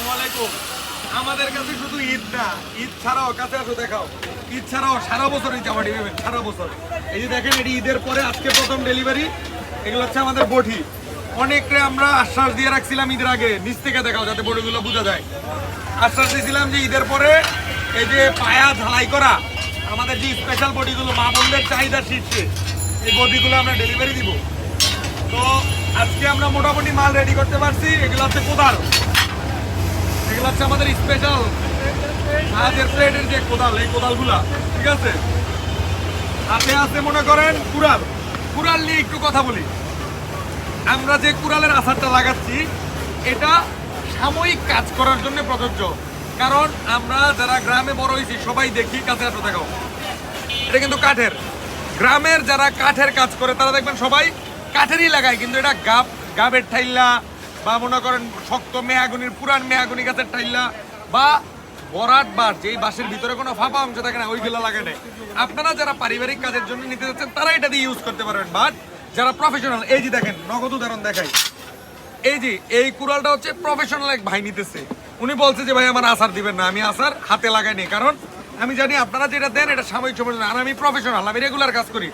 আসসালামু আলাইকুম। আমাদের কাছে শুধু ঈদ না, ঈদ ছাড়াও কাছে আসো দেখাও, ঈদ ছাড়াও সারা বছর এই জামাটি পাবেন, সারা বছর। এই যে দেখেন, এটি ঈদের পরে আজকে প্রথম ডেলিভারি। এগুলো হচ্ছে আমাদের বটি। অনেকরে আমরা আশ্বাস দিয়ে রাখছিলাম ঈদের আগে, নিচ থেকে দেখাও যাতে বটিগুলো বোঝা যায়। আশ্বাস দিয়েছিলাম যে ঈদের পরে এই যে পায়া ঝালাই করা আমাদের যে স্পেশাল বডিগুলো মা বোনদের চাহিদা শীর্ষে, এই বডিগুলো আমরা ডেলিভারি দিব। তো আজকে আমরা মোটামুটি মাল রেডি করতে পারছি। এগুলো হচ্ছে কোদাল, এগুলো হচ্ছে আমাদের স্পেশাল সাহায্যের প্লেটের যে কোদাল, এই কোদালগুলা, ঠিক আছে। হাতে আছে মনে করেন কুড়াল। কুড়াল নিয়ে একটু কথা বলি। আমরা যে কুড়ালের আচারটা লাগাচ্ছি, এটা সাময়িক কাজ করার জন্য প্রযোজ্য। কারণ আমরা যারা গ্রামে বড় হয়েছি সবাই দেখি, কাছে আসো দেখাও, এটা কিন্তু কাঠের। গ্রামের যারা কাঠের কাজ করে তারা দেখবেন সবাই কাঠেরই লাগায়, কিন্তু এটা গাবের ঠাইল্লা বা মনে করেন শক্ত মেহাগুনির পুরান মেহাগুনি গাছের ঠাইল্লা বা বরাট বাঁশ, যেই বাঁশের ভিতরে কোনো ফাঁপা অংশ থাকে না, ওইগুলো লাগায় নেয়। আপনারা যারা পারিবারিক কাজের জন্য নিতে যাচ্ছেন তারা এটা দিয়ে ইউজ করতে পারবেন। বাট যারা প্রফেশনাল, এই যে দেখেন, নগদ উদাহরণ দেখাই। এই যে এই কুড়ালটা হচ্ছে প্রফেশনাল এক ভাই নিতেছে। উনি বলছে যে ভাই আমার আচার দিবেন না, আমি আচার হাতে লাগাইনি, কারণ আমি জানি আপনারা যেটা দেন এটা সাময়িক সময়ের জন্য, আর আমি প্রফেশনাল, আমি রেগুলার কাজ করি।